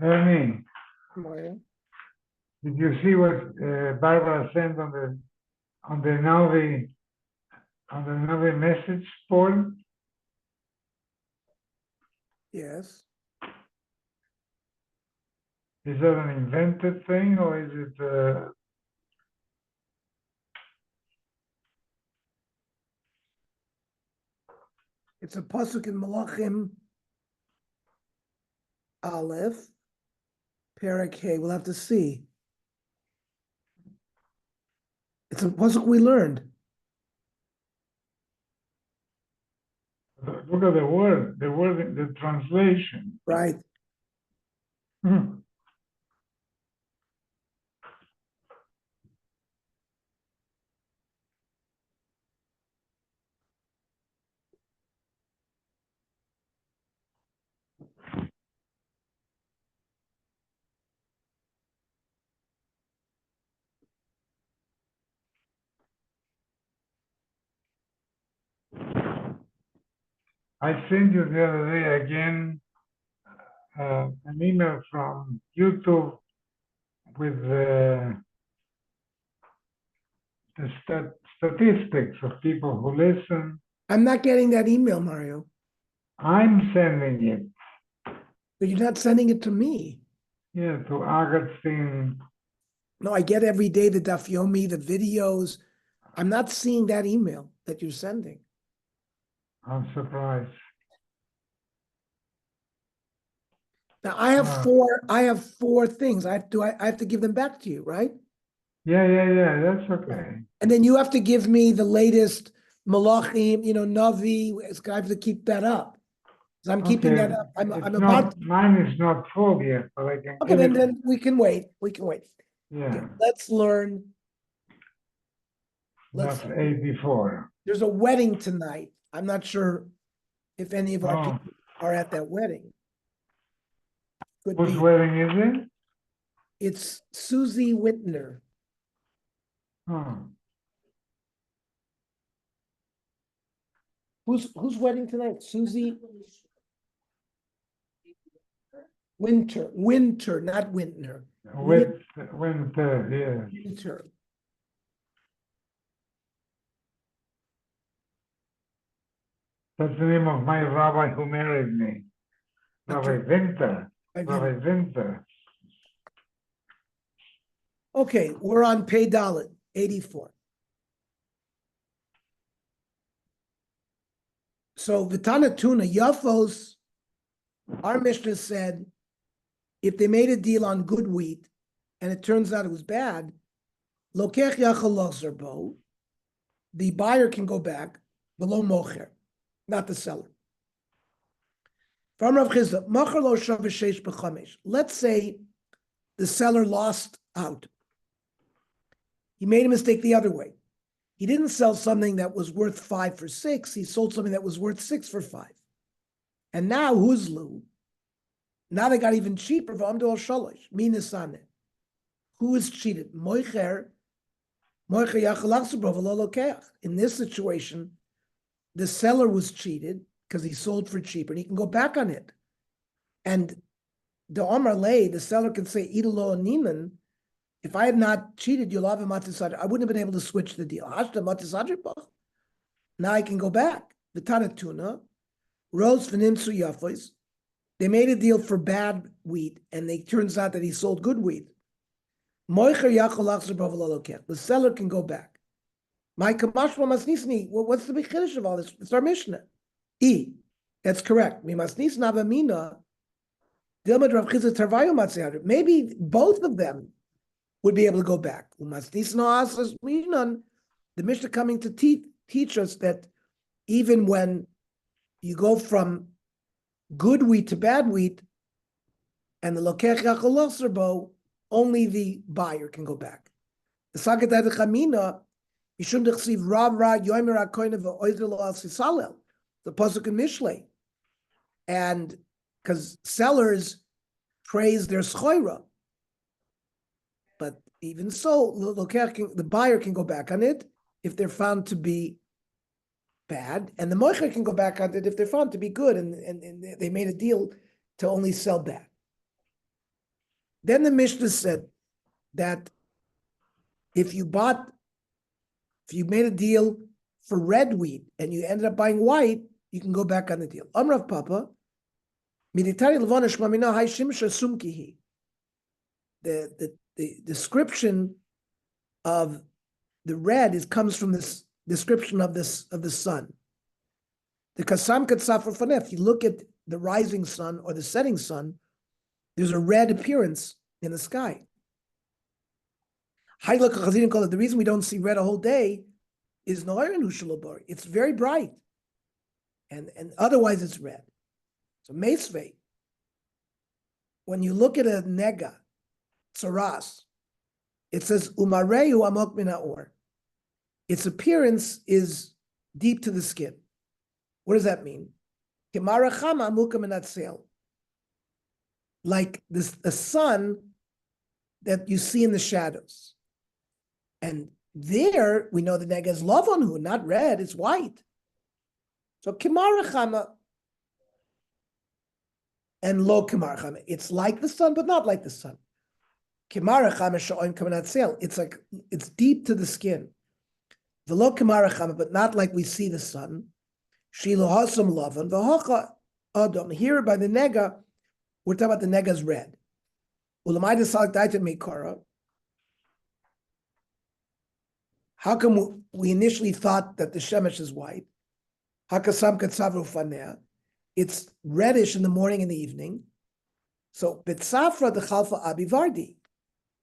Yomi, Mario. did you see what Barbara sent on the Navi message board? Yes. Is that an invented thing or is it? It's a pasuk in Malachim Aleph, Perek Hey. We'll have to see. It's a pasuk we learned. Look at the word, the translation. Right. I sent you the other day again an email from YouTube with the statistics of people who listen. I'm not getting that email, Mario. I'm sending it. But you're not sending it to me. Yeah, to Augustine. No, I get every day the DAf Yomi, the videos. I'm not seeing that email that you're sending. I'm surprised. Now I have four things. I have to give them back to you, right? Yeah, that's okay. And then you have to give me the latest Malachim, Navi. I have to keep that up. So I'm keeping that up. I'm about. Mine is not full yet, but I can. Okay, then we can wait. We can wait. Yeah. Okay, let's learn. That's 84. There's a wedding tonight. I'm not sure if any of our people are at that wedding. Whose wedding is it? It's Susie Whitner. Oh. Whose wedding tonight? Susie Winter, not Wintner. Winter, yeah. Winter. That's the name of my rabbi who married me. Rabbi Winter. Rabbi Winter. Okay, we're on Pei Dalet, 84. So Vitana Tuna, Yafos, our Mishnah said, if they made a deal on good wheat and it turns out it was bad, Lokech Yachal Bo, the buyer can go back below Mocher, not the seller. From Rav Chisda, Mocher lo shav sheish b'chamesh. Let's say the seller lost out. He made a mistake the other way. He didn't sell something that was worth 5 for 6. He sold something that was worth 6 for 5. And now Huzlu, now they got even cheaper. V'amdu al shalosh, minasane. Who is cheated? Moicher yachal achsubro v'lo lokeach. In this situation, the seller was cheated because he sold for cheaper, and he can go back on it. And the Omar Lay, the seller can say, Idolo Niman, if I had not cheated, you'll have a matisadr. I wouldn't have been able to switch the deal. Now I can go back. The Tanatuna, Rose Venimsu Yafos, they made a deal for bad wheat, and it turns out that he sold good wheat. The seller can go back. My kamashma masnisni. Well, what's the big chiddush of all this? It's our Mishnah. That's correct. We masnis navamina. Maybe both of them would be able to go back. The Mishnah coming to teach us that even when you go from good wheat to bad wheat, and the lokech yachal lachzor, only the buyer can go back. The sagat chamina, you shouldn't receive rav ra yomer hakoyin v'oizel al sisalel. The pasuk in Mishlei, and because sellers praise their schoira, but even so, the buyer can go back on it if they're found to be bad, and the moicher can go back on it if they're found to be good, and they made a deal to only sell bad. Then the Mishnah said that if you made a deal for red wheat and you ended up buying white, you can go back on the deal. Amrav Papa, the description of the red comes from this description of the sun. The kasam katsafar fanef. If you look at the rising sun or the setting sun, there's a red appearance in the sky. The reason we don't see red a whole day is it's very bright, and otherwise it's red. So meisvei, when you look at a nega, tsaras, it says umareu amok min ha'or. Its appearance is deep to the skin. What does that mean? Like the sun that you see in the shadows. And there we know the nega is lavonhu, not red, it's white. So kimarachama and lo kimarachama. It's like the sun, but not like the sun. Kimarachama sha'oim kamanat seil. It's deep to the skin. The lo kimarachama, but not like we see the sun. Shilu hasam lavan v'hocha adam. Here by the nega, we're talking about the nega's red. Ulamai salak daitem meikara. How come we initially thought that the shemesh is white? Hakasam katzavru fanea. It's reddish in the morning and the evening. So betzafra de chalfa abivardi.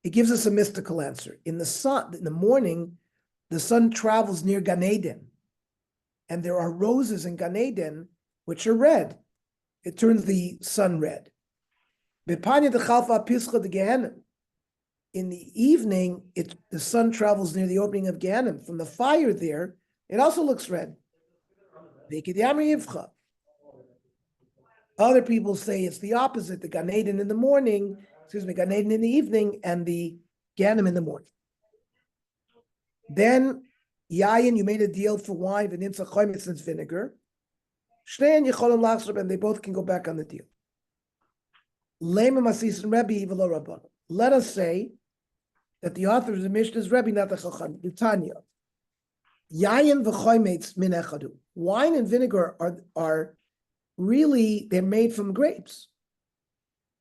It gives us a mystical answer. In the morning, the sun travels near Gan Eden, and there are roses in Gan Eden which are red. It turns the sun red. Bepanya de chalfa pischa de Gehenim. In the evening, the sun travels near the opening of Gehenim. From the fire there, it also looks red. Other people say it's the opposite, the Gan Eden in the morning, Gan Eden in the evening, and the Gehenim in the morning. Then, Yayin, you made a deal for wine, v'nimtzah chometz, and vinegar. Shnei yicholim lachzor, and they both can go back on the deal. Lema masis and Rebbe v'lo Rabbanan. Let us say that the author of the Mishnah is Rebbe, not the Chacham. Tanya. Yayin v'chometz min echadu. Wine and vinegar are really, they're made from grapes.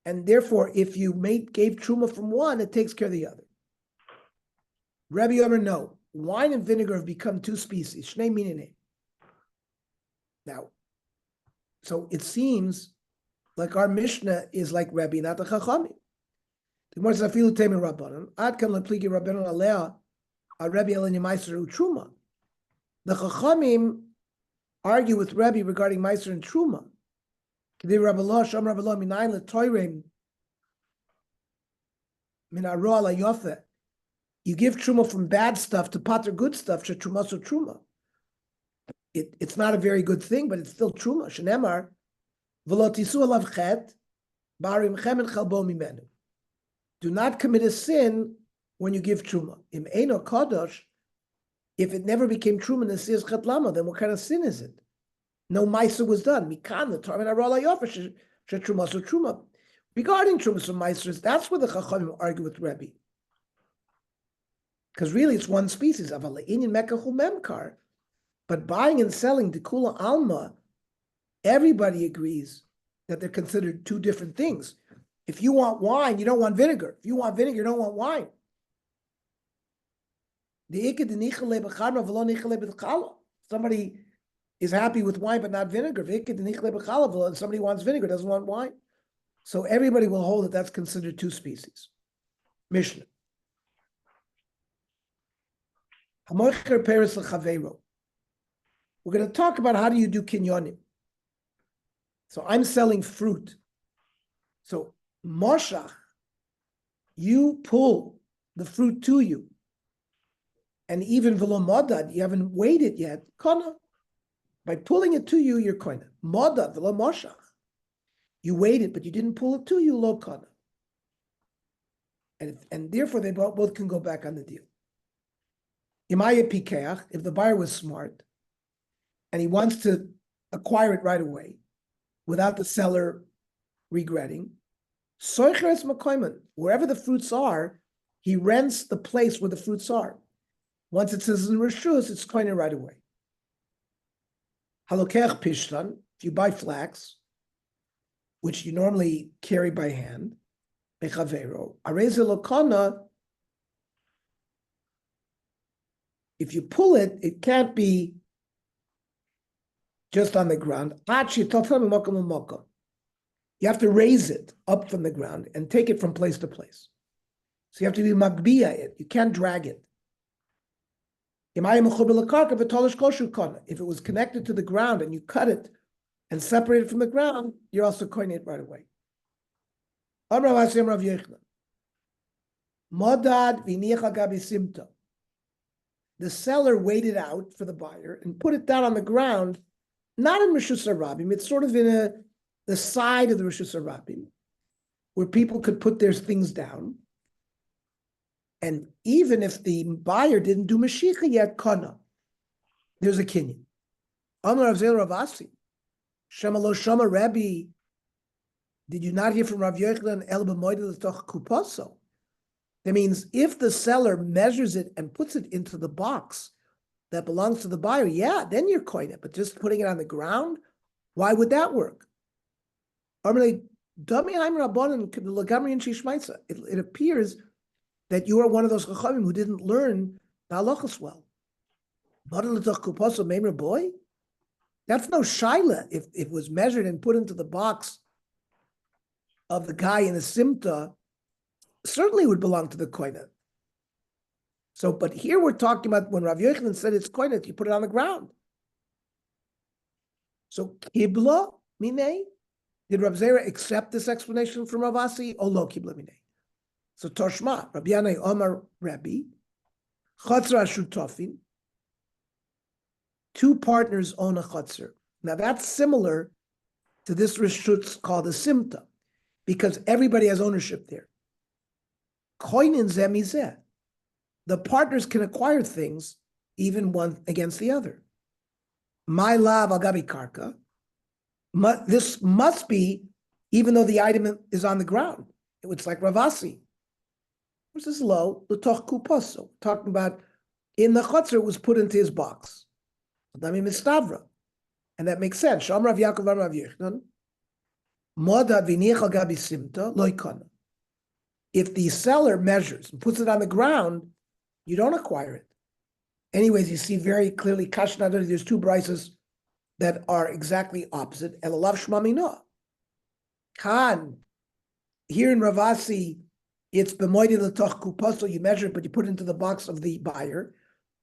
And therefore, if you gave truma from one, it takes care of the other. Rebbe Yomer, no. Wine and vinegar have become two species. Shnei minine. Now, so it seems like our Mishnah is like Rebbe, not the Chachamim. The Gemara says, "Afilu temin rabbanon ad kan lepligi rabbanon alea a Rebbe elin yemaiser u'truma." The Chachamim argue with Rebbe regarding meiser and truma. K'dei Rabbi Lo Sham Rabbi Lo minayin letoirem min haro ala yofe. You give truma from bad stuff to pater good stuff. Truma so truma. It's not a very good thing, but it's still truma. Shenemar v'lo tisu alav chet barim chemen chalbo mimenu. Do not commit a sin when you give truma. Im eino kadosh. If it never became truma nesiyas chet lama, then what kind of sin is it? No meiser was done. Mikan the Torah haro ala yofe truma so truma. Regarding trumas from meisers, that's where the Chachamim argue with Rebbe. Because really it's one species of in mekachu memkar, but buying and selling the kula alma, everybody agrees that they're considered two different things. If you want wine, you don't want vinegar. If you want vinegar, you don't want wine. Somebody is happy with wine but not vinegar. And somebody wants vinegar, doesn't want wine. So everybody will hold that that's considered two species. Mishnah. We're going to talk about how do you do kinyonim. So I'm selling fruit. So moshach, you pull the fruit to you. And even v'lo modad, you haven't weighed it yet, kona. By pulling it to you, you're kona. Modad v'lo moshach. You weighed it, but you didn't pull it to you, lo kona. And therefore, they both can go back on the deal. If the buyer was smart and he wants to acquire it right away without the seller regretting, Soicheres makoimen, wherever the fruits are, he rents the place where the fruits are. Once it says in Rishus, it's koine right away. Halokech pishtan, if you buy flax, which you normally carry by hand, bechavero, areze lokana, if you pull it, it can't be just on the ground. You have to raise it up from the ground and take it from place to place. So you have to be magbiya it. You can't drag it. If it was connected to the ground and you cut it and separate it from the ground, you're also coining it right away. The seller waited out for the buyer and put it down on the ground, not in Rishus Harabim, it's sort of in the side of the Rishus Harabim, where people could put their things down. And even if the buyer didn't do Mashiach yet, Kana, there's a kinyan. Amar Rav Zel Rav Asi, Shema lo Shama Rabbi, did you not hear from Rav Yochanan El b'moed l'toch kupaso? That means if the seller measures it and puts it into the box that belongs to the buyer, yeah, then you're coining it. But just putting it on the ground, why would that work? It appears that you are one of those chachamim who didn't learn the halachas well. Boy, that's no shaila. If it was measured and put into the box of the guy in the simta, certainly would belong to the koine. So, but here we're talking about when Rav Yochanan said it's koine, you put it on the ground. So, kibla minei, did Rav Zera accept this explanation from Rav Asi? Oh, lo kibla minei. So, Toshma, Rabbi Yanai Omar Rabbi, Chatzra Shutofin, two partners own a chatzar. Now, that's similar to this rishutz called a simta, because everybody has ownership there. Koinin zemizeh. The partners can acquire things, even one against the other. My lav agabi karka. This must be, even though the item is on the ground. It's like Ravasi. This is low, l'toch kupaso. Talking about in the chutzner, it was put into his box. And that makes sense. Sham Rav Yaakov Rav Yochanan. Modad v'niach agabi simta loikana. If the seller measures and puts it on the ground, you don't acquire it. Anyways, you see very clearly, Kashnadar, there's two brises that are exactly opposite. Elalav shmamina. Khan, here in Ravasi, it's b'moidi l'toch kupaso, you measure it, but you put it into the box of the buyer.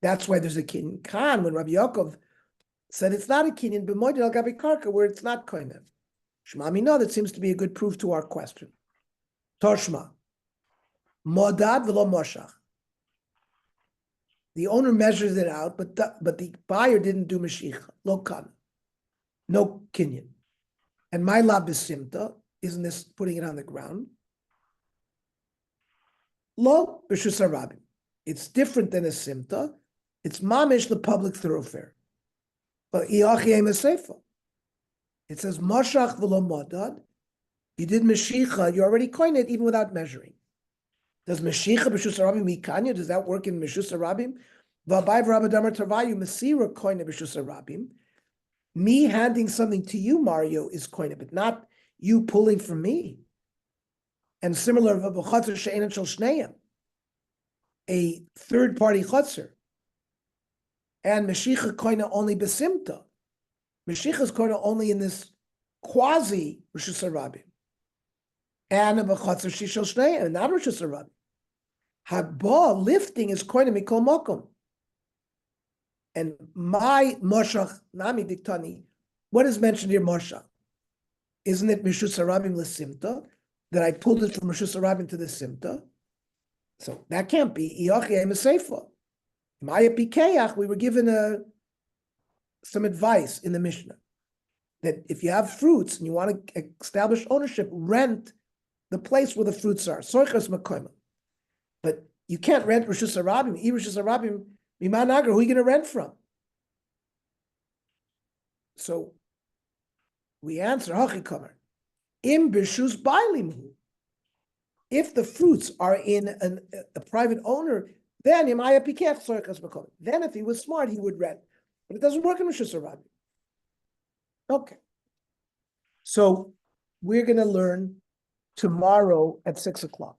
That's why there's a kinyan. Khan, when Rabbi Yaakov said it's not a kinyan, b'moidi al-gabi karka, where it's not koinev. Shmamina, that seems to be a good proof to our question. Toshma. Modad v'lo moshach. The owner measures it out, but the buyer didn't do mashiach. Lo kan. No kinyan. And my lab is simta. Isn't this putting it on the ground? Lo b'shus harabim. It's different than a simta. It's mamish, the public thoroughfare. But iachiyem eseifa. It says moshach v'lo modad. You did mashiach. You already coined it even without measuring. Does Mashiach b'shus harabim mikanya? Does that work in Meshus harabim? V'abai v'rabadamar tavayu mesira koine b'shus harabim. Me handing something to you, Mario, is koine, but not you pulling from me. And similar v'chatzer she'enan shel shneim, a third-party chatzer. And Mashiach koine only besimta. Mashiach is koine only in this quasi b'shus harabim. And v'chatzer she'shel shneim, not b'shus harabim. Haba, lifting is koine mikol mokom. And my moshach nami diktani, what is mentioned here, moshach? Isn't it mishus harabim l'simta? That I pulled it from mishus harabim to the simta? So that can't be. Iyachiyem eseifa. Maya pikeach, we were given some advice in the Mishnah that if you have fruits and you want to establish ownership, rent the place where the fruits are. Soichas makoima. But you can't rent Rishus Harabim. Rishus Harabim, Mimanagar, who are you going to rent from? So we answer, Hachikamer, Im Bishus Bailimhu. If the fruits are in a private owner, then Imaya Pikech Tzorkas B'Kol. Then if he was smart, he would rent. But it doesn't work in Rosh Hashanah. Okay. So we're going to learn tomorrow at 6 o'clock.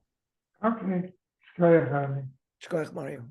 Okay. Shkoyach, Rami. Shkoyach Mario.